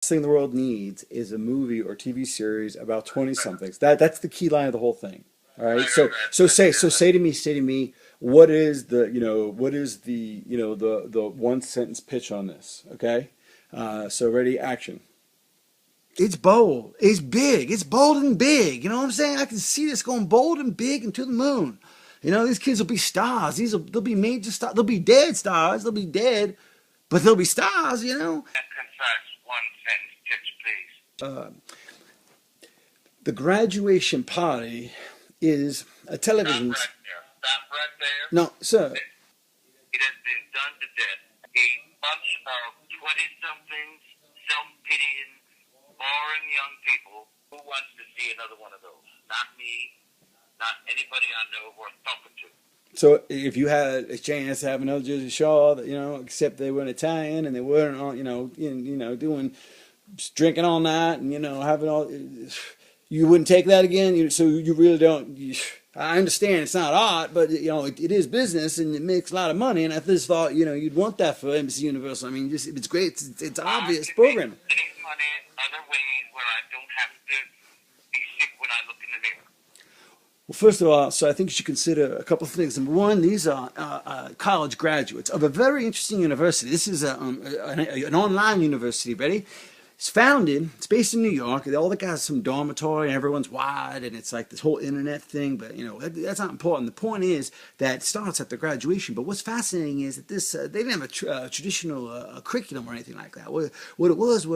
thing the world needs is a movie or TV series about 20 somethings. That's the key line of the whole thing. All right. Say to me, what is the one sentence pitch on this? Okay. So ready, action. It's bold. It's big. It's bold and big. You know what I'm saying? I can see this going bold and big and to the moon. You know, these kids will be stars. They'll be major stars. They'll be dead stars. They'll be dead, but they'll be stars. You know. Concise one sentence pitch, please. The graduation party is a television. Stop right there. Stop right there. No, sir. It has been done to death. A bunch of 20-somethings, self-pitying, boring young people. Who wants to see another one of those? Not me, not anybody I know worth talking to. So if you had a chance to have another Jersey Shaw, except they were Italian and they weren't, doing drinking all night and having all, you wouldn't take that again. So you really don't. I understand it's not art, but it is business and it makes a lot of money. And I just thought you'd want that for NBC Universal. I mean, it's great. It's obvious program. Make money other ways where I don't have to be sick when I look in the mirror. Well, first of all, so I think you should consider a couple of things. Number one, these are college graduates of a very interesting university. This is an online university. Ready? It's based in New York. All the guys have some dormitory and everyone's wide and it's like this whole internet thing, but that's not important. The point is that it starts at the graduation. But what's fascinating is that they didn't have a traditional curriculum or anything like that. What it was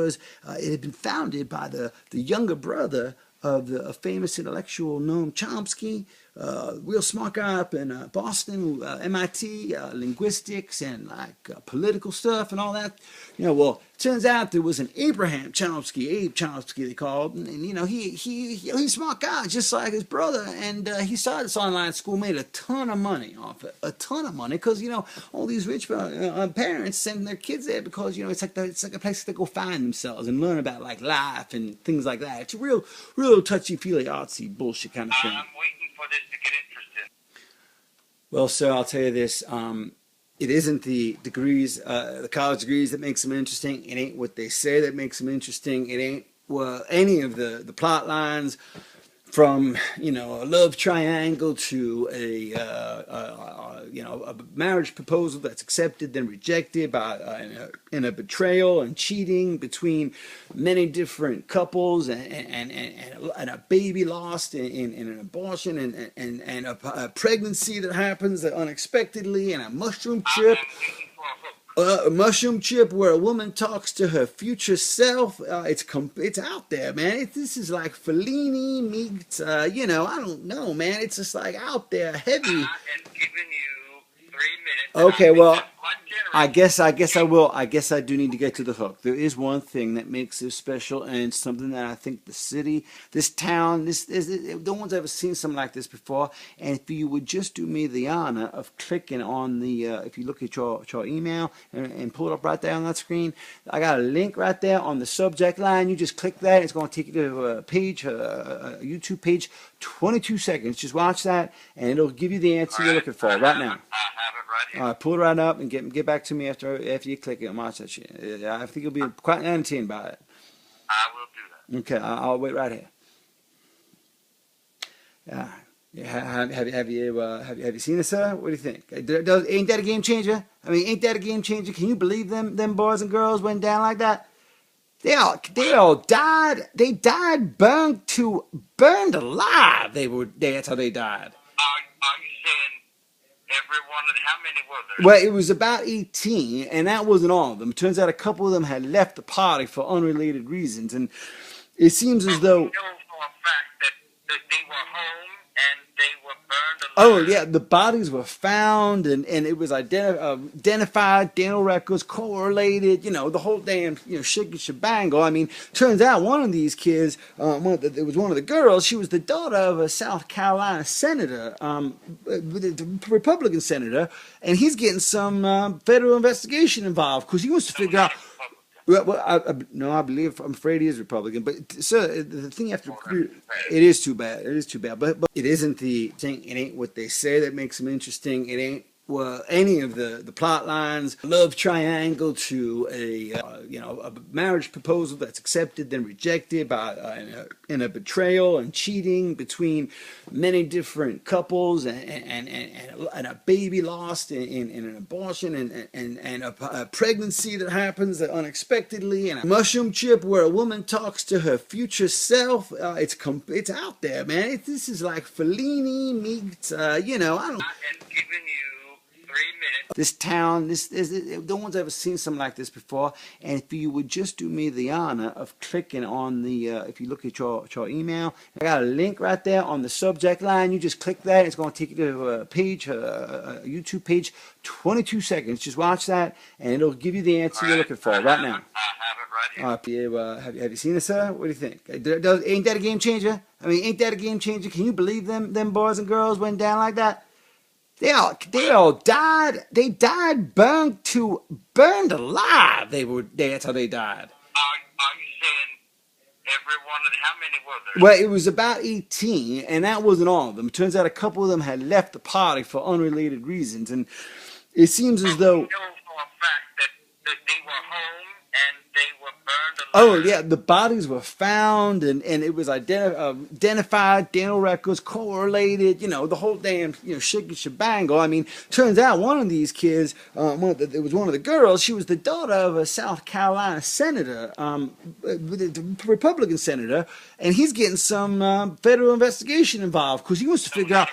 it had been founded by the younger brother of the famous intellectual Noam Chomsky, real smart guy up in Boston, MIT, linguistics and political stuff and all that. Well, it turns out there was an Abe Chomsky they called, and he's a smart guy just like his brother, and he started this online school, made a ton of money off it, a ton of money, because all these rich parents send their kids there because it's like a place to go find themselves and learn about life and things like that. It's a real touchy feely artsy bullshit kind of thing. I'm waiting for this to get interesting. Well, sir, I'll tell you this. It isn't the degrees, the college degrees that makes them interesting. It ain't what they say that makes them interesting. It ain't any of the plot lines, from a love triangle to a marriage proposal that's accepted then rejected by in a betrayal and cheating between many different couples and a baby lost in an abortion and a pregnancy that happens unexpectedly and a mushroom trip. A mushroom trip where a woman talks to her future self. It's out there, man. This is like Fellini meets, I don't know, man. It's just out there, heavy. I am giving you 3 minutes. Okay, well, I guess I will. I guess I do need to get to the hook. There is one thing that makes this special, and it's something that I think the city, this town, no one's ever seen something like this before. And if you would just do me the honor of clicking on if you look at your email and pull it up right there on that screen, I got a link right there on the subject line. You just click that. It's going to take you to a page, a YouTube page. 22 seconds. Just watch that, and it'll give you the answer you're looking for right now. I have it right here. All right, pull it right up and get back to me after you click it and watch that shit. I think you'll be quite entertained by it. I will do that. Okay, I'll wait right here. Have you seen it, sir? What do you think? Ain't that a game changer? I mean, ain't that a game changer? Can you believe them boys and girls went down like that? They all died. They died burned alive. That's how they died. Are you saying every one of them? How many were there? Well, it was about 18, and that wasn't all of them. It turns out a couple of them had left the party for unrelated reasons, and it seems as though. You know for a fact that they were home and they were burned alive. Oh yeah, the bodies were found, and it was identified, dental records correlated, the whole damn shebangle. I mean, turns out one of these kids, it was one of the girls. She was the daughter of a South Carolina senator, Republican senator, and he's getting some federal investigation involved because he wants to figure out. Well, I believe, I'm afraid he is Republican. But, sir, the thing you have to it is too bad. It is too bad. But it isn't the thing. It ain't what they say that makes them interesting. It ain't any of the plot lines, love triangle to a marriage proposal that's accepted then rejected by in a betrayal and cheating between many different couples, and a baby lost in an abortion, and a pregnancy that happens unexpectedly, and a mushroom trip where a woman talks to her future self. It's out there, man. This is like Fellini meets I don't. I am giving you 3 minutes. This town, no one's ever seen something like this before. And if you would just do me the honor of clicking on the, if you look at your email, I got a link right there on the subject line. You just click that. It's going to take you to a page, a YouTube page, 22 seconds. Just watch that, and it'll give you the answer you're looking for right now. I have it right here. Have you seen it, sir? What do you think? Ain't that a game changer? I mean, ain't that a game changer? Can you believe them boys and girls went down like that? They all died. They died burned alive. That's how they died. Are you saying every one of them? How many were there? Well, it was about 18, and that wasn't all of them. It turns out a couple of them had left the party for unrelated reasons, and it seems as though. You know for a fact that they were home and they were burned alive. Oh yeah, the bodies were found, and it was identified, dental records correlated, the whole damn shit and shebangle. I mean, turns out one of these kids, it was one of the girls. She was the daughter of a South Carolina senator, the Republican senator, and he's getting some federal investigation involved because he wants to figure out.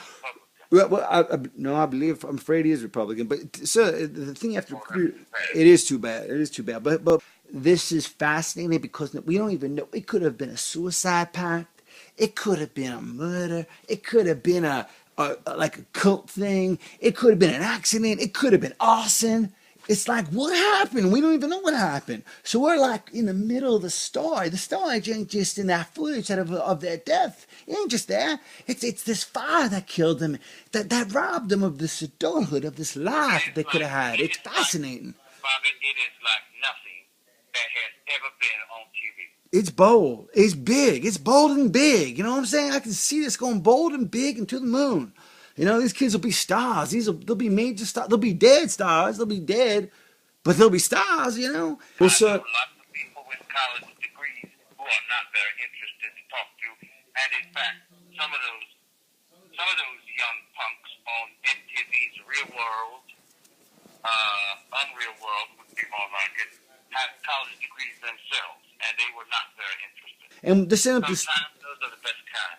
Well, I believe, I'm afraid he is Republican, but sir, the thing you have to, it is too bad. It is too bad, but this is fascinating because we don't even know. It could have been a suicide pact. It could have been a murder. It could have been like a cult thing. It could have been an accident. It could have been arson. It's like, what happened? We don't even know what happened. So we're like in the middle of the story. The story ain't just in that footage of their death. It ain't just there. It's this fire that killed them, that robbed them of this adulthood, of this life that they could have had. It's fascinating. Bobby, it is like nothing that has ever been on TV. It's bold. It's big. It's bold and big. You know what I'm saying? I can see this going bold and big and to the moon. These kids will be stars. They'll be major stars. They'll be dead stars. They'll be dead, but they'll be stars. Well, I know lots of people with college degrees who are not very interested to talk to, and in fact, some of those young punks on MTV's Real World, Unreal World would be more like it, have college degrees themselves, and they were not very interested. And sometimes those are the best kind.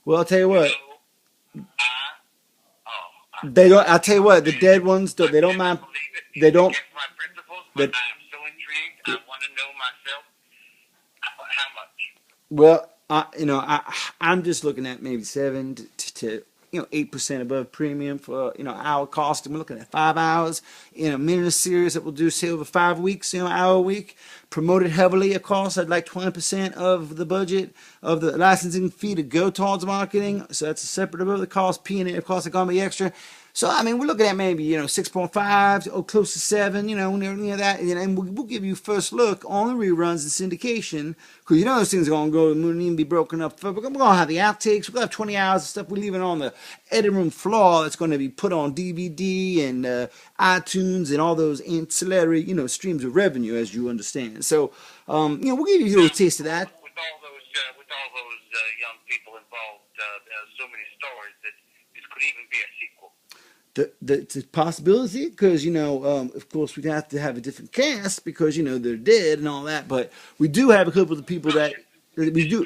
Well, I'll tell you what. They don't. I'll tell you what. The dead ones, they don't mind. They don't. My principles, but I'm so intrigued. I want to know myself how much. Well, I'm just looking at maybe 7 to 8% above premium for our cost, and we're looking at 5 hours in a minute series that we'll do say over 5 weeks, hour a week, promoted heavily. Of course, I'd like 20% of the budget of the licensing fee to go towards marketing, so that's a separate above the cost. P&A, of course, are going to be extra. So, I mean, we're looking at maybe, 6.5 or close to 7, near that. And we'll give you first look on the reruns and syndication, because those things are going to go to the moon and even be broken up. We're going to have the outtakes. We're going to have 20 hours of stuff we're leaving on the editing room floor that's going to be put on DVD and iTunes and all those ancillary, streams of revenue, as you understand. So, we'll give you a little taste of that. With all those young people involved, there are so many stories that this could even be a sequel. It's a possibility because, of course, we'd have to have a different cast because, they're dead and all that. But we do have a couple of the people that we do. The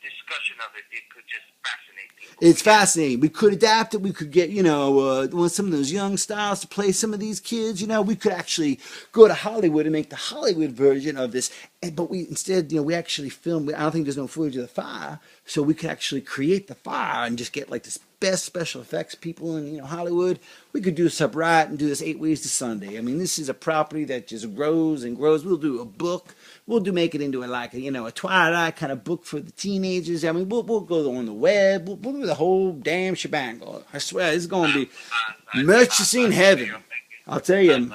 discussion of it could just fascinate people. It's fascinating. We could adapt it. We could get, some of those young stars to play some of these kids. We could actually go to Hollywood and make the Hollywood version of this. But we we actually filmed. I don't think there's no footage of the fire. So we could actually create the fire and just get like this best special effects people in Hollywood. We could do this up right and do this 8 Ways to Sunday. I mean, this is a property that just grows and grows. We'll do a book. We'll make it into a Twilight kind of book for the teenagers. I mean, we'll go on the web. We'll do the whole damn shebang. I swear, it's going to be merchandising heaven. I'll tell you.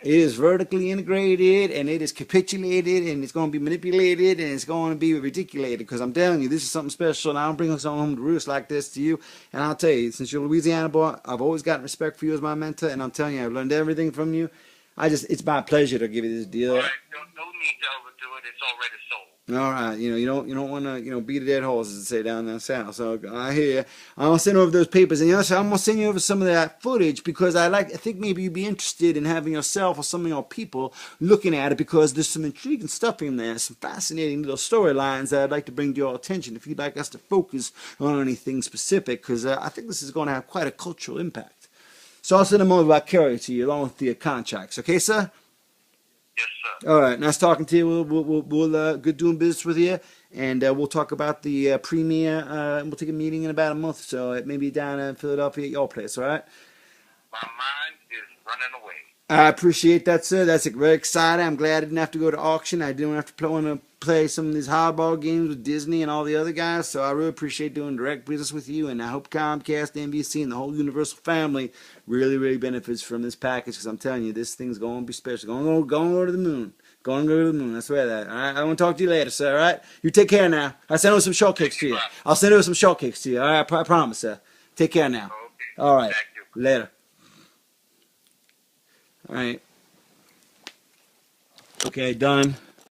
It is vertically integrated, and it is capitulated, and it's going to be manipulated, and it's going to be ridiculated. Because I'm telling you, this is something special, and I don't bring something home to roost like this to you. And I'll tell you, since you're a Louisiana boy, I've always gotten respect for you as my mentor, and I'm telling you, I've learned everything from you. It's my pleasure to give you this deal. All right, no need to overdo it. It's already sold. All right, you don't want to beat a dead horse, as they say down there south. So I hear you. I'm gonna send over those papers, and so I'm gonna send you over some of that footage because I think maybe you'd be interested in having yourself or some of your people looking at it because there's some intriguing stuff in there, some fascinating little storylines that I'd like to bring to your attention. If you'd like us to focus on anything specific, because I think this is going to have quite a cultural impact. So I'll send them over by carrier to you along with the contracts. Okay, sir? Yes, sir. All right, nice talking to you. We'll good doing business with you, and we'll talk about the premiere. We'll take a meeting in about a month, so it may be down in Philadelphia at your place. All right. My mind is running away. I appreciate that, sir. That's very exciting. I'm glad I didn't have to go to auction. I didn't have to play some of these hardball games with Disney and all the other guys. So I really appreciate doing direct business with you. And I hope Comcast, NBC, and the whole Universal family really, really benefits from this package. Because I'm telling you, this thing's going to be special. Going to go to the moon. Going to go to the moon. I swear that. All right. I want to talk to you later, sir. All right. You take care now. I'll send over some shortcakes to you. I'll send over some shortcakes to you. All right. I promise, sir. Take care now. Okay. All right. Thank you. Later. All right. Okay, done.